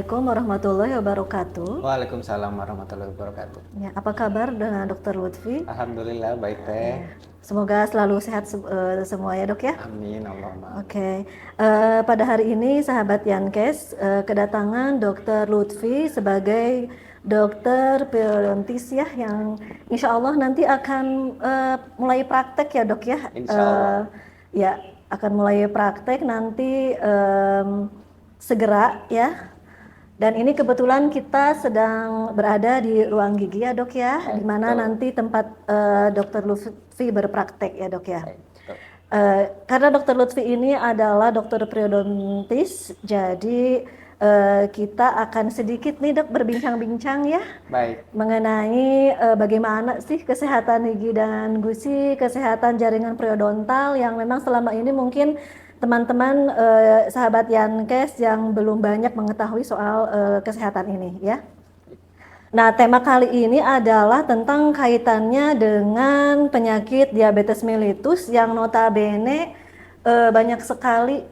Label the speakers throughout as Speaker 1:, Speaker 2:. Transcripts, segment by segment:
Speaker 1: Assalamualaikum warahmatullahi wabarakatuh.
Speaker 2: Waalaikumsalam warahmatullahi wabarakatuh.
Speaker 1: Ya, apa kabar dengan Dokter Lutfi?
Speaker 2: Alhamdulillah baik teh.
Speaker 1: Ya, semoga selalu sehat semua ya dok ya.
Speaker 2: Amin Allahumma.
Speaker 1: Oke, pada hari ini sahabat Yankes kedatangan Dokter Lutfi sebagai dokter periodontis ya yang insya Allah nanti akan mulai praktek ya dok ya.
Speaker 2: Insya Allah.
Speaker 1: Ya akan mulai praktek nanti segera ya. Dan ini kebetulan kita sedang berada di ruang gigi ya dok ya, di mana nanti tempat Dokter Lutfi berpraktek ya dok ya. Karena Dokter Lutfi ini adalah dokter periodontis, jadi kita akan sedikit nih dok berbincang-bincang ya.
Speaker 2: Baik.
Speaker 1: Mengenai bagaimana sih kesehatan gigi dan gusi, kesehatan jaringan periodontal yang memang selama ini mungkin teman-teman sahabat Yankes yang belum banyak mengetahui soal kesehatan ini ya. Nah, tema kali ini adalah tentang kaitannya dengan penyakit diabetes mellitus yang notabene banyak sekali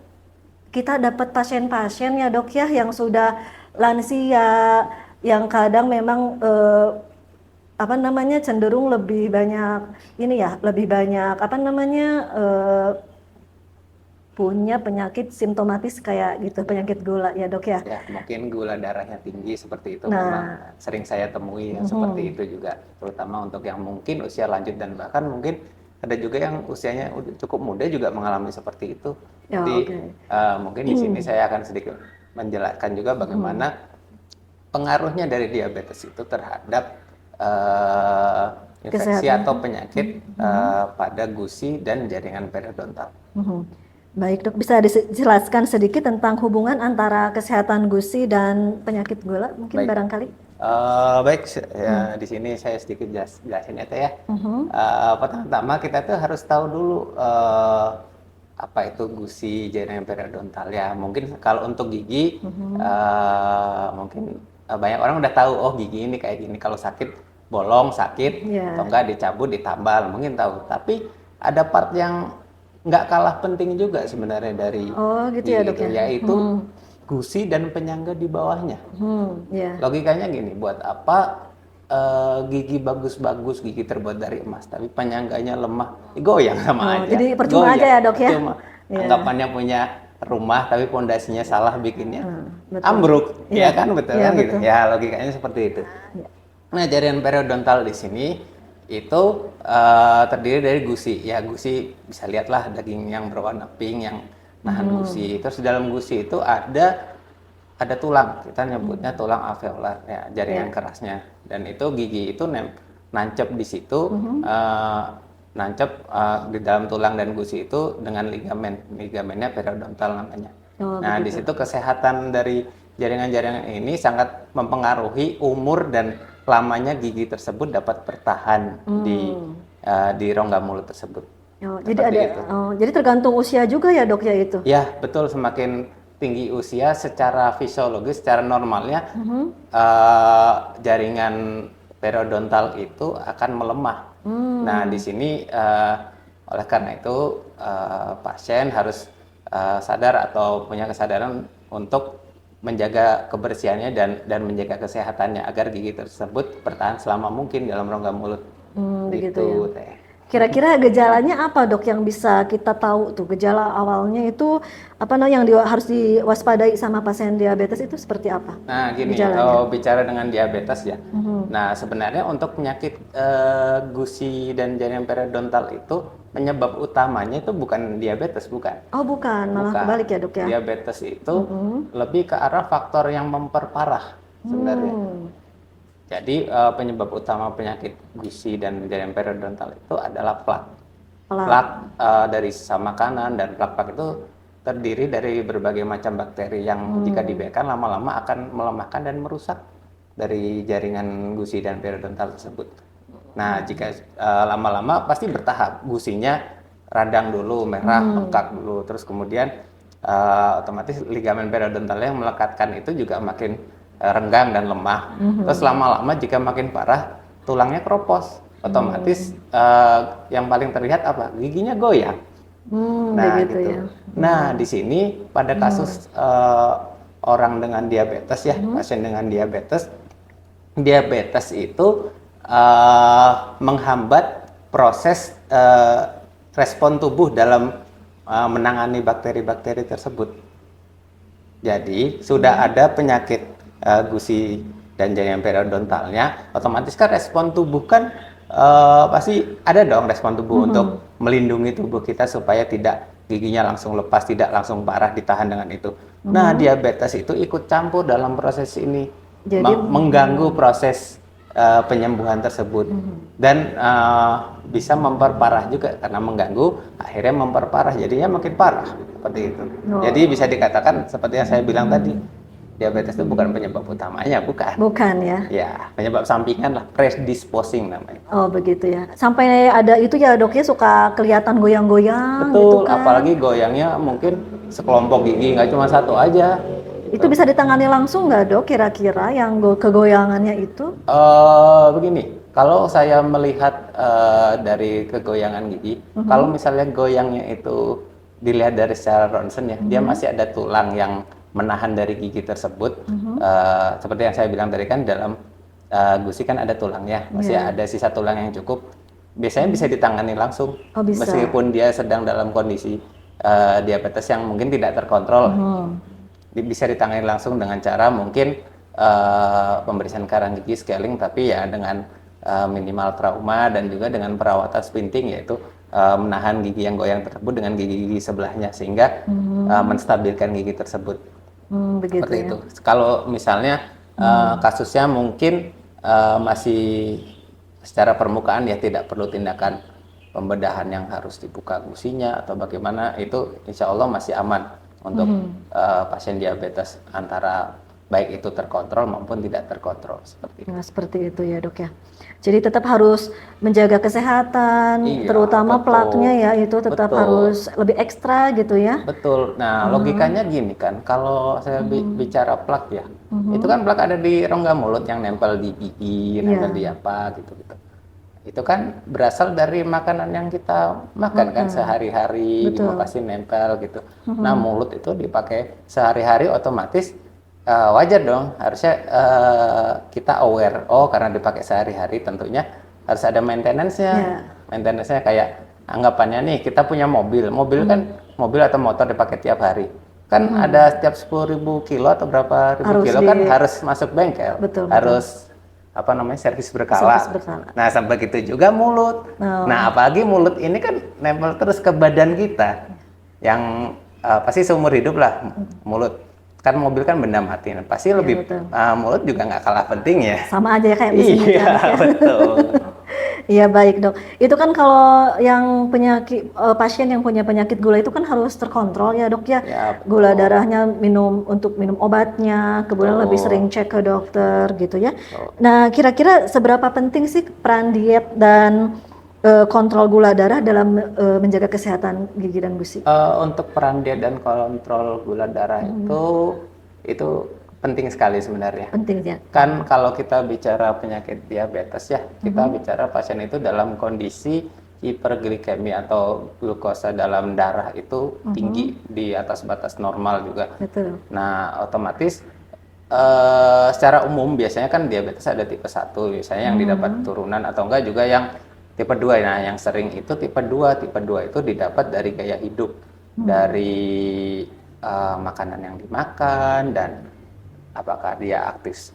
Speaker 1: kita dapat pasien-pasien ya dok ya yang sudah lansia, yang kadang memang cenderung lebih banyak ini ya, lebih banyak punya penyakit simptomatis kayak gitu, penyakit gula ya dok ya.
Speaker 2: Ya, mungkin gula darahnya tinggi seperti itu
Speaker 1: Nah,
Speaker 2: memang sering saya temui yang seperti itu juga, terutama untuk yang mungkin usia lanjut dan bahkan mungkin ada juga yang usianya cukup muda juga mengalami seperti itu.
Speaker 1: Ya,
Speaker 2: Jadi mungkin di sini saya akan sedikit menjelaskan juga bagaimana pengaruhnya dari diabetes itu terhadap infeksi
Speaker 1: Kesehatan.
Speaker 2: atau penyakit pada gusi dan jaringan periodontal.
Speaker 1: Baik dok, bisa dijelaskan sedikit tentang hubungan antara kesehatan gusi dan penyakit gula mungkin
Speaker 2: Baik.
Speaker 1: barangkali?
Speaker 2: Baik, ya, di sini saya sedikit jelasin ya teh ya. Pertama kita tuh harus tahu dulu apa itu gusi jaringan periodontal ya. Mungkin kalau untuk gigi mungkin banyak orang udah tahu, oh gigi ini kayak gini, kalau sakit bolong sakit, atau enggak dicabut ditambal mungkin tahu. Tapi ada part yang nggak kalah penting juga sebenarnya dari
Speaker 1: gitu ya, dok, ya?
Speaker 2: Yaitu gusi dan penyangga di bawahnya. Logikanya gini, buat apa gigi bagus-bagus, gigi terbuat dari emas, tapi penyangganya lemah, goyang sama aja.
Speaker 1: Jadi percuma aja ya dok ya?
Speaker 2: Cuma anggapannya punya rumah tapi pondasinya salah bikinnya, ambruk, ya kan, betul kan gitu. Ya logikanya seperti itu. Nah, jaringan periodontal di sini itu terdiri dari gusi. Ya, gusi bisa lihatlah daging yang berwarna pink yang nahan gusi. Terus di dalam gusi itu ada tulang. Kita nyebutnya tulang alveolar ya, jaringan kerasnya. Dan itu gigi itu nancep di situ, nancep di dalam tulang dan gusi itu dengan ligamennya periodontal namanya. Nah, di situ kesehatan dari jaringan-jaringan ini sangat mempengaruhi umur dan lamanya gigi tersebut dapat bertahan di rongga mulut tersebut.
Speaker 1: Jadi tergantung usia juga ya dok ya itu?
Speaker 2: Ya betul, semakin tinggi usia secara fisiologis, secara normalnya jaringan periodontal itu akan melemah. Nah di sini oleh karena itu pasien harus sadar atau punya kesadaran untuk menjaga kebersihannya dan menjaga kesehatannya agar gigi tersebut bertahan selama mungkin dalam rongga mulut.
Speaker 1: Begitu ya. Kira-kira gejalanya apa dok yang bisa kita tahu tuh, gejala awalnya itu yang harus diwaspadai sama pasien diabetes itu seperti apa?
Speaker 2: Nah gini, kalau bicara dengan diabetes ya, nah sebenarnya untuk penyakit gusi dan jaringan periodontal itu penyebab utamanya itu bukan diabetes, bukan.
Speaker 1: Oh bukan, malah kebalik ya dok ya?
Speaker 2: Diabetes itu lebih ke arah faktor yang memperparah sebenarnya. Jadi penyebab utama penyakit gusi dan jaringan periodontal itu adalah plak. Plak dari sisa makanan, dan plak-plak itu terdiri dari berbagai macam bakteri yang jika dibiarkan lama-lama akan melemahkan dan merusak dari jaringan gusi dan periodontal tersebut. Nah, jika lama-lama pasti bertahap, gusinya radang dulu, merah, bengkak dulu, terus kemudian otomatis ligamen periodontal yang melekatkan itu juga makin renggang dan lemah. Terus lama-lama jika makin parah, tulangnya keropos, otomatis yang paling terlihat apa? Giginya goyang. Nah, gitu.
Speaker 1: Ya.
Speaker 2: Nah, di sini pada kasus orang dengan diabetes ya, pasien dengan diabetes itu menghambat proses respon tubuh dalam menangani bakteri-bakteri tersebut. Jadi sudah ada penyakit gusi dan jaringan periodontalnya, otomatis kan respon tubuh kan pasti ada dong respon tubuh untuk melindungi tubuh kita supaya tidak giginya langsung lepas, tidak langsung parah, ditahan dengan itu. Nah, diabetes itu ikut campur dalam proses ini,
Speaker 1: jadi
Speaker 2: mengganggu proses penyembuhan tersebut dan bisa memperparah juga karena mengganggu, akhirnya memperparah, jadinya makin parah seperti itu. Jadi bisa dikatakan seperti yang saya bilang tadi, diabetes itu bukan penyebab utamanya,
Speaker 1: bukan ya?
Speaker 2: Ya, penyebab sampingan lah, predisposing namanya.
Speaker 1: Oh begitu ya. Sampai ada itu ya dok ya, suka kelihatan goyang-goyang gitu
Speaker 2: Betul,
Speaker 1: kan?
Speaker 2: apalagi goyangnya mungkin sekelompok gigi, nggak cuma satu aja.
Speaker 1: Itu bisa ditangani langsung nggak dok kira-kira yang kegoyangannya itu?
Speaker 2: Begini, kalau saya melihat dari kegoyangan gigi, kalau misalnya goyangnya itu dilihat dari secara ronsen ya, dia masih ada tulang yang menahan dari gigi tersebut. Seperti yang saya bilang tadi kan, dalam gusi kan ada tulangnya, masih ada sisa tulang yang cukup. Biasanya bisa ditangani langsung,
Speaker 1: bisa.
Speaker 2: meskipun dia sedang dalam kondisi diabetes yang mungkin tidak terkontrol. Bisa ditangani langsung dengan cara mungkin pembersihan karang gigi, scaling, tapi ya dengan minimal trauma dan juga dengan perawatan splinting, yaitu menahan gigi yang goyang tersebut dengan gigi-gigi sebelahnya sehingga menstabilkan gigi tersebut.
Speaker 1: Begitu
Speaker 2: Seperti
Speaker 1: ya.
Speaker 2: itu. Kalau misalnya kasusnya mungkin masih secara permukaan ya, tidak perlu tindakan pembedahan yang harus dibuka gusinya atau bagaimana, itu insya Allah masih aman untuk pasien diabetes, antara baik itu terkontrol maupun tidak terkontrol, seperti itu.
Speaker 1: Nah, seperti itu ya dok ya. Jadi tetap harus menjaga kesehatan, terutama plaknya ya, itu tetap harus lebih ekstra gitu ya.
Speaker 2: Betul. Nah, logikanya gini kan, kalau saya bicara plak ya, itu kan plak ada di rongga mulut yang nempel di gigi, nempel di apa gitu-gitu. Itu kan berasal dari makanan yang kita makan kan sehari-hari, pasti nempel gitu. Nah, mulut itu dipakai sehari-hari, otomatis wajar dong, harusnya kita aware, karena dipakai sehari-hari tentunya harus ada maintenance-nya. Maintenance-nya kayak anggapannya nih, kita punya mobil kan, mobil atau motor dipakai tiap hari. Kan ada setiap 10.000 kilo atau berapa ribu kilo kan harus masuk bengkel. Harus servis berkala. Nah, sampai gitu juga mulut. Nah, apalagi mulut ini kan nempel terus ke badan kita, yang pasti seumur hidup lah mulut. Kan mobil kan benda mati, pasti lebih mulut juga nggak kalah penting ya.
Speaker 1: Sama aja ya kayak mesin.
Speaker 2: Iya, betul.
Speaker 1: Iya baik dok. Itu kan kalau yang penyakit pasien yang punya penyakit gula itu kan harus terkontrol ya dok ya. Gula darahnya untuk minum obatnya, kemudian lebih sering cek ke dokter gitu ya. Nah, kira-kira seberapa penting sih peran diet dan kontrol gula darah dalam menjaga kesehatan gigi dan gusi?
Speaker 2: Untuk peran diet dan kontrol gula darah itu penting sekali sebenarnya.
Speaker 1: Penting ya.
Speaker 2: Kan kalau kita bicara penyakit diabetes ya, kita bicara pasien itu dalam kondisi hiperglikemi atau glukosa dalam darah itu tinggi di atas batas normal juga.
Speaker 1: Betul.
Speaker 2: Nah, otomatis secara umum biasanya kan diabetes ada tipe 1 biasanya yang didapat turunan, atau enggak juga yang tipe 2. Nah, yang sering itu tipe 2. Tipe 2 itu didapat dari gaya hidup, dari makanan yang dimakan, dan apakah dia aktif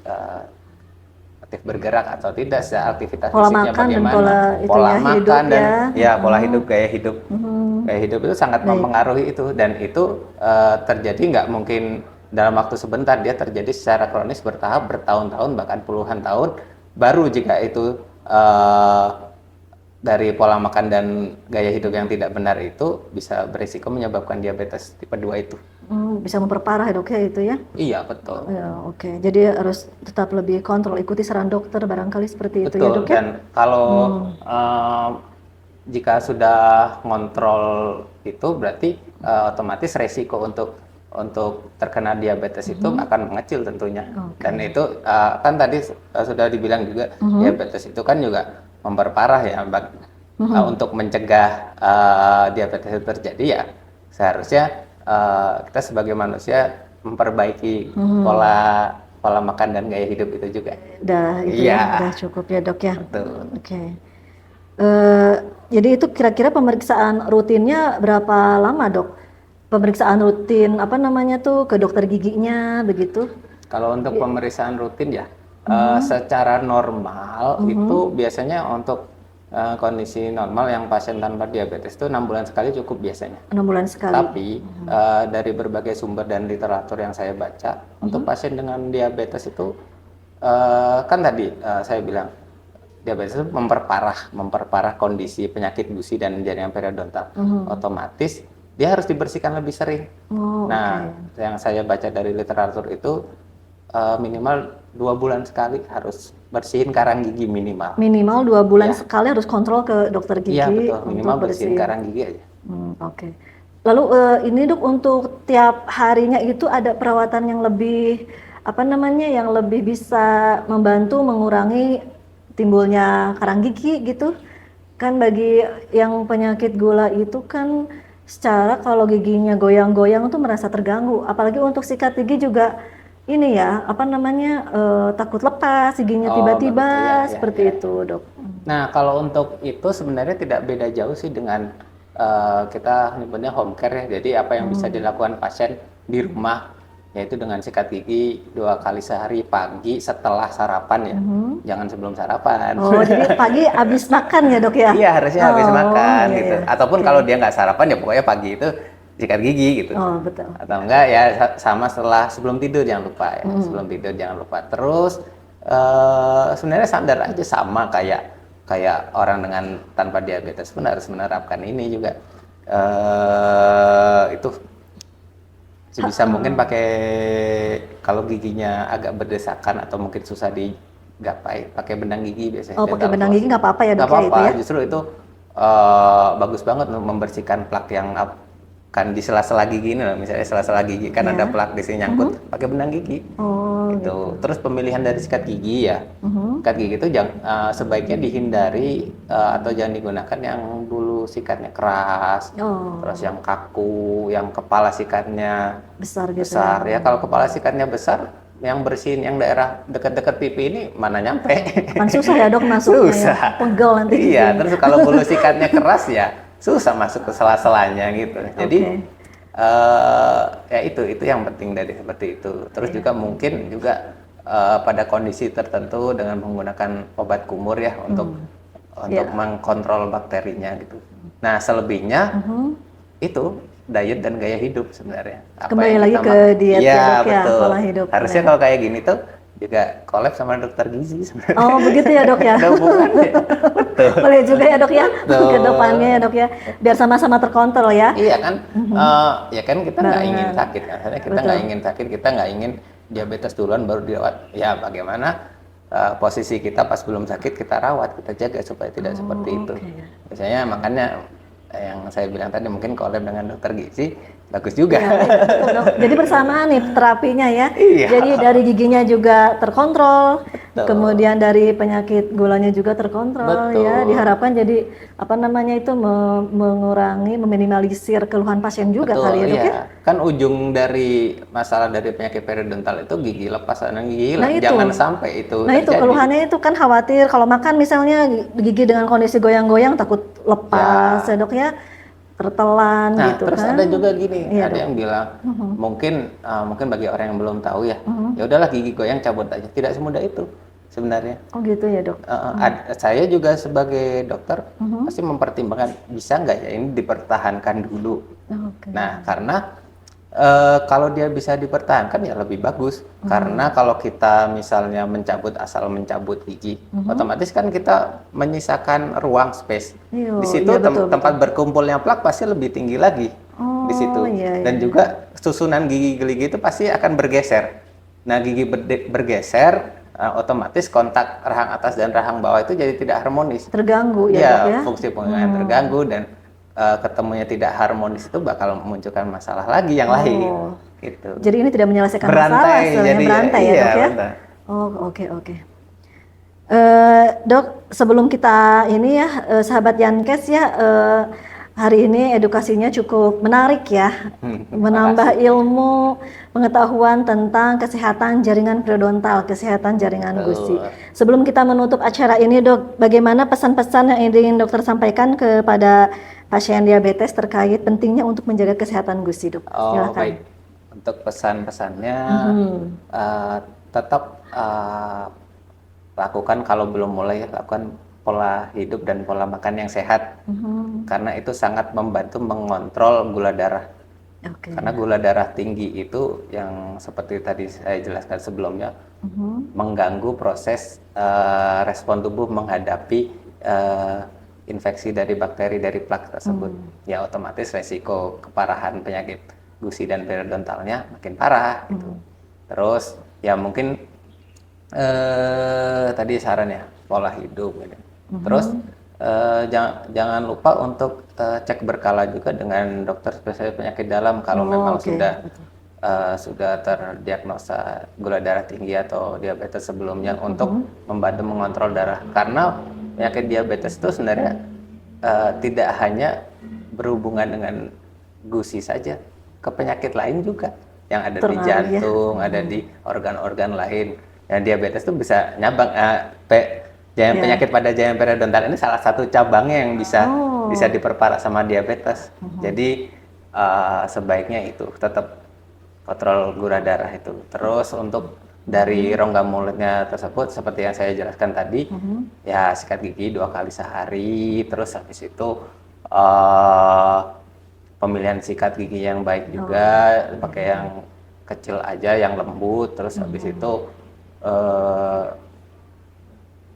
Speaker 2: bergerak atau tidak, aktivitas fisiknya bagaimana, pola makan dan pola hidup, gaya hidup. Gaya hidup itu sangat mempengaruhi itu, dan itu terjadi nggak mungkin dalam waktu sebentar, dia terjadi secara kronis bertahap, bertahun-tahun, bahkan puluhan tahun, baru jika itu dari pola makan dan gaya hidup yang tidak benar itu bisa berisiko menyebabkan diabetes tipe 2 itu.
Speaker 1: Bisa memperparah ya dok ya itu ya?
Speaker 2: Iya, betul.
Speaker 1: Ya, oke. Jadi harus tetap lebih kontrol, ikuti saran dokter barangkali seperti itu ya dok ya?
Speaker 2: Dan kalau jika sudah ngontrol itu berarti otomatis resiko untuk terkena diabetes itu akan mengecil tentunya. Dan itu kan tadi sudah dibilang juga, diabetes itu kan juga memperparah ya. Untuk mencegah diabetes itu terjadi ya seharusnya kita sebagai manusia memperbaiki pola pola makan dan gaya hidup itu juga.
Speaker 1: Itu
Speaker 2: Iya.
Speaker 1: ya, udah cukup ya dok ya.
Speaker 2: Betul.
Speaker 1: Oke. Jadi itu kira-kira pemeriksaan rutinnya berapa lama dok? Pemeriksaan rutin apa namanya tuh ke dokter giginya begitu?
Speaker 2: Kalau untuk pemeriksaan rutin ya, secara normal itu biasanya untuk kondisi normal yang pasien tanpa diabetes itu 6 bulan sekali cukup biasanya.
Speaker 1: 6 bulan sekali.
Speaker 2: Tapi dari berbagai sumber dan literatur yang saya baca, untuk pasien dengan diabetes itu kan tadi saya bilang diabetes itu memperparah kondisi penyakit gusi dan jaringan periodontal. Otomatis dia harus dibersihkan lebih sering. Nah, yang saya baca dari literatur itu minimal 2 bulan sekali harus bersihin karang gigi minimal.
Speaker 1: Minimal 2 bulan sekali harus kontrol ke dokter gigi.
Speaker 2: Iya betul, minimal bersihin karang gigi aja.
Speaker 1: Oke. Lalu ini dok untuk tiap harinya itu ada perawatan yang lebih apa namanya yang lebih bisa membantu mengurangi timbulnya karang gigi gitu kan. Bagi yang penyakit gula itu kan secara kalau giginya goyang-goyang tuh merasa terganggu, apalagi untuk sikat gigi juga ini ya apa namanya takut lepas giginya tiba-tiba seperti itu dok.
Speaker 2: Nah kalau untuk itu sebenarnya tidak beda jauh sih dengan kita nyebutnya home care ya. Jadi apa yang bisa dilakukan pasien di rumah yaitu dengan sikat gigi 2 kali sehari, pagi setelah sarapan ya, jangan sebelum sarapan.
Speaker 1: Oh jadi pagi habis makan ya dok ya?
Speaker 2: Iya harusnya habis makan gitu. Ataupun kalau dia nggak sarapan ya pokoknya pagi itu sikat gigi gitu.
Speaker 1: Oh betul.
Speaker 2: Atau enggak ya sama sebelum tidur jangan lupa ya. Sebelum tidur jangan lupa. Terus sebenarnya standar aja sama kayak orang dengan tanpa diabetes pun harus menerapkan ini juga. Itu sebisa mungkin pakai kalau giginya agak berdesakan atau mungkin susah digapai pakai benang gigi biasanya.
Speaker 1: Oh pakai benang gigi nggak apa-apa ya dok?
Speaker 2: Nggak apa-apa,
Speaker 1: itu ya?
Speaker 2: justru itu bagus banget untuk membersihkan plak yang kan di sela-sela gigi ini loh, misalnya sela-sela gigi kan ada plak di sini nyangkut, pakai benang gigi. Gitu. Terus pemilihan dari sikat gigi ya, sikat gigi itu sebaiknya dihindari atau jangan digunakan yang dulu sikatnya keras, terus yang kaku, yang kepala sikatnya
Speaker 1: besar gitu.
Speaker 2: Besar ya, kalau kepala sikatnya besar, yang bersihin yang daerah dekat-dekat pipi ini mana nyampe.
Speaker 1: Kan susah ya dok masuknya.
Speaker 2: Susah.
Speaker 1: Ya. Pegel nanti.
Speaker 2: Iya, terus kalau bulu sikatnya keras ya susah masuk ke sela-selanya gitu. Jadi ya itu yang penting dari seperti itu. Terus juga mungkin juga pada kondisi tertentu dengan menggunakan obat kumur ya untuk mengkontrol bakterinya gitu. Nah selebihnya itu diet dan gaya hidup sebenarnya.
Speaker 1: Kembali lagi ke diet ya dok ya, pola hidup.
Speaker 2: Harusnya kalau kayak gini tuh juga collab sama dokter gizi sebenarnya.
Speaker 1: Oh begitu ya dok ya. Boleh juga ya dok ya ke depannya ya dok ya, biar sama-sama terkontrol ya.
Speaker 2: Iya kan, ya kan kita nggak ingin sakit kan, kita nggak ingin sakit, kita nggak ingin diabetes duluan baru dirawat. Ya bagaimana posisi kita pas belum sakit kita rawat, kita jaga supaya tidak seperti itu. Biasanya makanya yang saya bilang tadi mungkin collab dengan dokter gizi bagus juga. Ya,
Speaker 1: betul, dok. Jadi bersamaan nih terapinya ya. Iya. Jadi dari giginya juga terkontrol, kemudian dari penyakit gulanya juga terkontrol. Betul. Ya. Diharapkan jadi apa namanya itu mengurangi, meminimalisir keluhan pasien juga. Betul, kali ya dok ya.
Speaker 2: Kan ujung dari masalah dari penyakit periodontal itu gigi lepas dan gigi hilang. Jangan sampai itu.
Speaker 1: Nah terjadi. Itu keluhannya itu kan khawatir kalau makan misalnya gigi dengan kondisi goyang-goyang takut lepas ya dok ya. Tertelan gitu
Speaker 2: terus
Speaker 1: kan.
Speaker 2: Ada juga gini, ada yang bilang mungkin bagi orang yang belum tahu ya, ya udahlah gigi goyang cabut aja. Tidak semudah itu sebenarnya.
Speaker 1: Oh gitu ya dok.
Speaker 2: Saya juga sebagai dokter pasti mempertimbangkan bisa nggak ya ini dipertahankan dulu. Nah karena kalau dia bisa dipertahankan ya lebih bagus. Karena kalau kita misalnya asal mencabut gigi, otomatis kan kita menyisakan ruang space. Di situ tempat berkumpulnya plak pasti lebih tinggi lagi di situ. Dan juga susunan gigi itu pasti akan bergeser. Nah gigi bergeser, otomatis kontak rahang atas dan rahang bawah itu jadi tidak harmonis.
Speaker 1: Terganggu ya dok ya.
Speaker 2: Fungsi pengulangan terganggu dan ketemunya tidak harmonis itu bakal memunculkan masalah lagi yang lain gitu.
Speaker 1: Jadi ini tidak menyelesaikan masalah, jadi berantai ya dok ya. Oh oke. Dok sebelum kita ini ya sahabat Yankes ya hari ini edukasinya cukup menarik ya, menambah ilmu, pengetahuan tentang kesehatan jaringan periodontal, kesehatan jaringan gusi. Sebelum kita menutup acara ini dok, bagaimana pesan-pesan yang ingin dokter sampaikan kepada pasien diabetes terkait pentingnya untuk menjaga kesehatan gusi dok?
Speaker 2: Oh baik, untuk pesan-pesannya tetap lakukan kalau belum mulai, lakukan pola hidup dan pola makan yang sehat, karena itu sangat membantu mengontrol gula darah. Karena gula darah tinggi itu yang seperti tadi saya jelaskan sebelumnya, mengganggu proses respon tubuh menghadapi infeksi dari bakteri dari plak tersebut. Ya otomatis resiko keparahan penyakit gusi dan periodontalnya makin parah gitu. Terus ya mungkin tadi sarannya pola hidup gitu. Terus jangan lupa untuk cek berkala juga dengan dokter spesialis penyakit dalam kalau memang sudah terdiagnosa gula darah tinggi atau diabetes sebelumnya, untuk membantu mengontrol darah. Karena penyakit diabetes itu sebenarnya tidak hanya berhubungan dengan gusi saja, ke penyakit lain juga yang ada di jantung, ada di organ-organ lain. Yang diabetes itu bisa nyabang penyakit pada jaringan periodontal ini salah satu cabangnya yang bisa diperparah sama diabetes. Jadi sebaiknya itu tetap kontrol gula darah itu. Terus untuk dari rongga mulutnya tersebut seperti yang saya jelaskan tadi, ya sikat gigi 2 kali sehari. Terus habis itu pemilihan sikat gigi yang baik juga, pakai yang kecil aja, yang lembut. Terus habis itu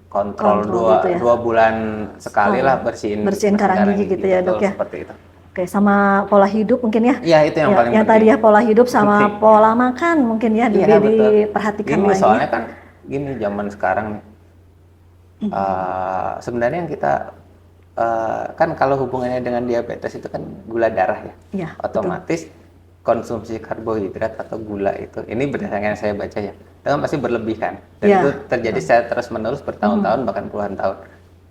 Speaker 2: kontrol
Speaker 1: gitu ya?
Speaker 2: 2 bulan sekali lah bersihin
Speaker 1: karang gigi gitu ya dok ya?
Speaker 2: Seperti itu.
Speaker 1: Oke, sama pola hidup mungkin ya?
Speaker 2: Iya, itu yang paling
Speaker 1: penting. Yang tadi ya pola hidup sama pola makan mungkin ya diperhatikan
Speaker 2: gini,
Speaker 1: lainnya.
Speaker 2: soalnya kan gini zaman sekarang nih, sebenarnya yang kita kan kalau hubungannya dengan diabetes itu kan gula darah ya, otomatis konsumsi karbohidrat atau gula itu, ini berdasarkan yang saya baca ya, itu kan pasti berlebih kan, dan itu terjadi secara terus menerus bertahun-tahun bahkan puluhan tahun.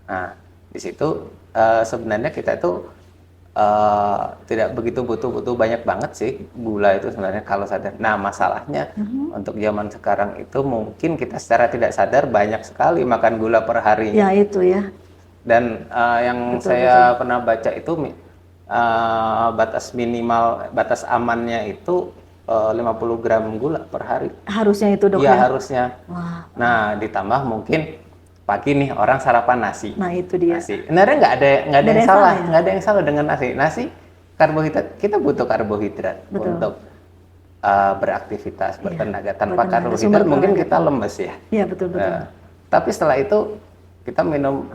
Speaker 2: Nah di situ sebenarnya kita itu tidak begitu butuh banyak banget sih gula itu sebenarnya kalau sadar. Nah masalahnya untuk zaman sekarang itu mungkin kita secara tidak sadar banyak sekali makan gula per hari.
Speaker 1: Ya itu ya.
Speaker 2: Dan yang saya pernah baca itu batas minimal, batas amannya itu 50 gram gula per hari.
Speaker 1: Harusnya itu dok
Speaker 2: ya? Iya harusnya.
Speaker 1: Wah.
Speaker 2: Nah ditambah mungkin pagi nih orang sarapan nasi.
Speaker 1: Nah itu dia.
Speaker 2: Nasi. Sebenarnya nggak ada yang salah, nggak ada yang salah dengan nasi. Nasi karbohidrat, kita butuh karbohidrat untuk beraktivitas, bertenaga. Tanpa karbohidrat mungkin kita lemes ya.
Speaker 1: Iya betul.
Speaker 2: Tapi setelah itu kita minum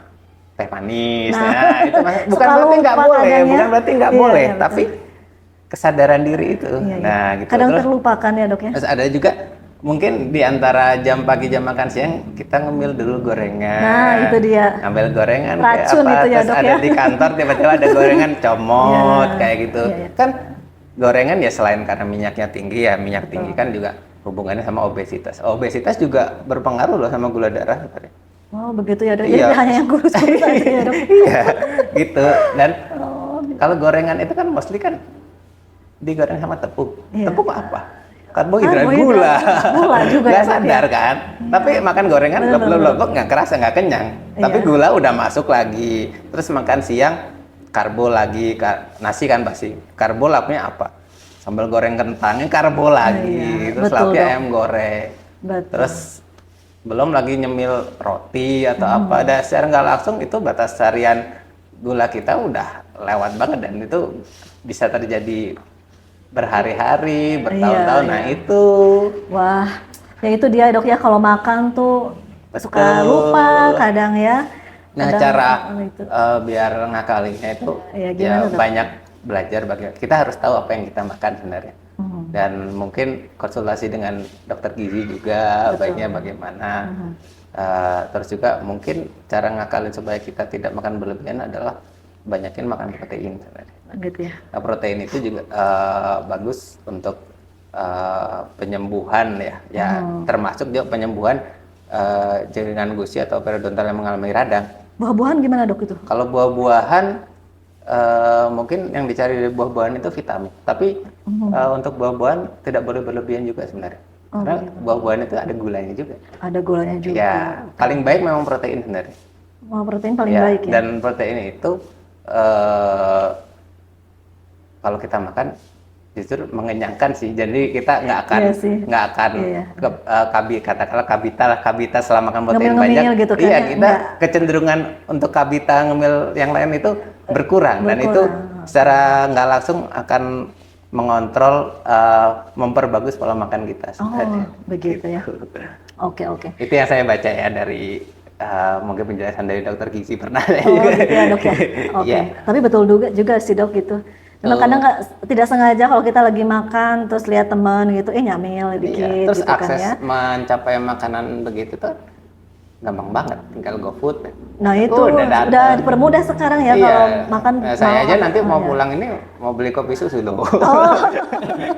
Speaker 2: teh manis. Nah itu bukan berarti nggak boleh, boleh, tapi kesadaran diri itu. Nah gitu.
Speaker 1: Kadang terlupakan ya dok ya.
Speaker 2: Terus ada juga mungkin di antara jam pagi jam makan siang kita ngemil dulu gorengan.
Speaker 1: Nah itu dia.
Speaker 2: Ngambil gorengan
Speaker 1: racun
Speaker 2: kayak apa,
Speaker 1: itu ya,
Speaker 2: terus
Speaker 1: dok,
Speaker 2: ada di kantor tiba-tiba ada gorengan comot kayak gitu. Kan gorengan ya selain karena minyaknya tinggi ya, minyak tinggi kan juga hubungannya sama obesitas. Obesitas juga berpengaruh loh sama gula darah.
Speaker 1: Oh begitu ya dok. Jadi hanya yang kurus aja ya dok.
Speaker 2: Iya gitu. Dan kalau gorengan itu kan mostly kan digoreng sama tepung. Tepung apa? Karbohidrat, gula
Speaker 1: juga.
Speaker 2: Nggak sadar kan? Tapi makan gorengan blok-blok nggak kerasa, nggak kenyang. Tapi gula udah masuk lagi. Terus makan siang karbo lagi, nasi kan pasti. Karbo lapnya apa? Sambal goreng kentangnya karbo lagi. Terus lapnya ayam goreng. Terus belum lagi nyemil roti atau apa. Dan secara nggak langsung itu batas harian gula kita udah lewat banget, dan itu bisa terjadi berhari-hari, bertahun-tahun. Nah itu. Wah,
Speaker 1: ya itu dia dok ya, kalau makan tuh suka lupa kadang ya.
Speaker 2: Nah cara biar ngakalinnya itu ya banyak belajar kita harus tahu apa yang kita makan sebenarnya. Dan mungkin konsultasi dengan dokter gizi juga baiknya bagaimana. Terus juga mungkin cara ngakalin supaya kita tidak makan berlebihan adalah banyakin makan protein sebenarnya.
Speaker 1: Gitu ya.
Speaker 2: Nah, protein itu juga bagus untuk penyembuhan ya, termasuk juga penyembuhan jaringan gusi atau periodontal yang mengalami radang.
Speaker 1: Buah-buahan gimana dok itu?
Speaker 2: Kalau buah-buahan mungkin yang dicari dari buah-buahan itu vitamin. Tapi untuk buah-buahan tidak boleh berlebihan juga sebenarnya. Karena buah-buahan itu ada gulanya juga.
Speaker 1: Ada gulanya juga.
Speaker 2: Ya, paling baik memang protein sebenarnya.
Speaker 1: Wah, protein paling
Speaker 2: Ya,
Speaker 1: baik ya.
Speaker 2: dan protein itu kalau kita makan justru mengenyangkan sih. Jadi kita nggak akan
Speaker 1: Iya sih. Iya.
Speaker 2: katakanlah kabita setelah makan protein
Speaker 1: Ngemil-ngemil
Speaker 2: banyak.
Speaker 1: gitu kan
Speaker 2: Iya,
Speaker 1: ya,
Speaker 2: kita
Speaker 1: nggak.
Speaker 2: kecenderungan untuk kabita ngemil yang lain itu berkurang. Dan itu secara nggak langsung akan mengontrol memperbagus pola makan kita sebenarnya.
Speaker 1: Begitu ya. Oke.
Speaker 2: Itu yang saya baca ya dari mungkin penjelasan dari dokter gizi pernah.
Speaker 1: Oh gitu ya dok ya. Oke.
Speaker 2: Iya.
Speaker 1: Tapi betul juga sih dok gitu. Karena kadang tidak sengaja kalau kita lagi makan terus lihat teman gitu, nyamil dikit
Speaker 2: Iya. Terus
Speaker 1: gitu kan
Speaker 2: akses
Speaker 1: ya.
Speaker 2: mencapai makanan begitu tuh gampang banget, tinggal GoFood.
Speaker 1: Nah itu
Speaker 2: Udah
Speaker 1: udah
Speaker 2: datang.
Speaker 1: dipermudah sekarang ya
Speaker 2: Iya.
Speaker 1: kalau makan.
Speaker 2: Nah, saya aja nanti mau
Speaker 1: ya.
Speaker 2: pulang ini mau beli kopi susu loh.
Speaker 1: Oh.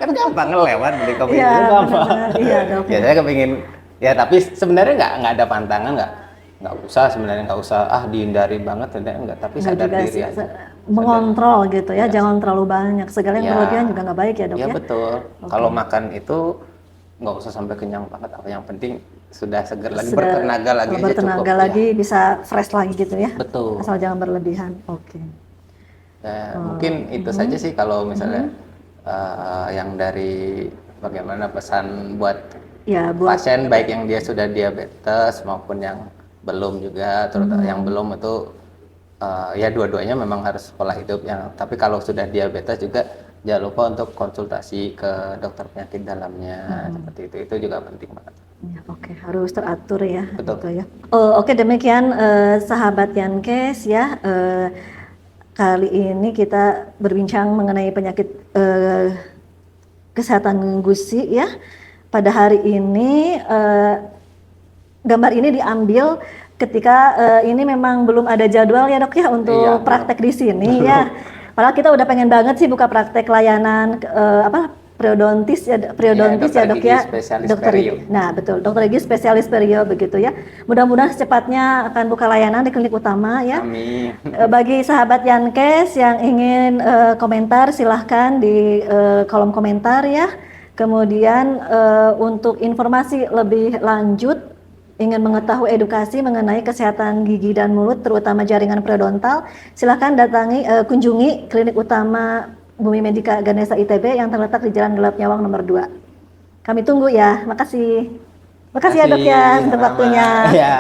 Speaker 2: Kan gampang lewat beli kopi
Speaker 1: Iya,
Speaker 2: susu gampang.
Speaker 1: benar-benar. Iya, dok.
Speaker 2: Ya saya kepingin ya, tapi sebenarnya nggak ada pantangan, nggak usah sebenarnya, nggak usah dihindari banget, sebenarnya nggak, tapi
Speaker 1: Nggak
Speaker 2: sadar
Speaker 1: juga
Speaker 2: diri
Speaker 1: sih,
Speaker 2: aja.
Speaker 1: mengontrol gitu ya, jangan terlalu banyak. Segala yang
Speaker 2: Ya.
Speaker 1: berlebihan juga nggak baik ya dok
Speaker 2: Iya
Speaker 1: ya.
Speaker 2: betul. Kalau makan itu nggak usah sampai kenyang banget, apa yang penting sudah seger lagi, bertenaga lagi aja cukup.
Speaker 1: Bertenaga lagi, bisa fresh lagi gitu ya.
Speaker 2: Betul.
Speaker 1: Asal jangan berlebihan. Oke.
Speaker 2: Ya, mungkin itu saja sih kalau misalnya yang dari bagaimana pesan buat
Speaker 1: Ya, buat
Speaker 2: pasien, baik yang dia sudah diabetes maupun yang belum juga, terutama yang belum itu ya dua-duanya memang harus pola hidup yang, tapi kalau sudah diabetes juga jangan lupa untuk konsultasi ke dokter penyakit dalamnya, seperti itu juga penting banget.
Speaker 1: ya, oke, harus teratur ya.
Speaker 2: Betul.
Speaker 1: Gitu ya. Oke, demikian sahabat Yankes ya. Kali ini kita berbincang mengenai penyakit kesehatan gusi ya. Pada hari ini gambar ini diambil ketika ini memang belum ada jadwal ya dok ya untuk praktek di sini ya. Padahal kita udah pengen banget sih buka praktek layanan periodontis ya dok ya. Dokter Gigi. Nah betul, dokter gigi spesialis perio begitu ya. Mudah-mudahan secepatnya akan buka layanan di klinik utama ya.
Speaker 2: Amin.
Speaker 1: Bagi sahabat Yankes yang ingin komentar silahkan di kolom komentar ya. Kemudian untuk informasi lebih lanjut, ingin mengetahui edukasi mengenai kesehatan gigi dan mulut, terutama jaringan periodontal, silahkan kunjungi klinik utama Bumi Medika Ganesha ITB yang terletak di Jalan Gelap Nyawang nomor 2. Kami tunggu ya. Makasih. Makasih ya dok ya untuk waktunya.
Speaker 2: Ya.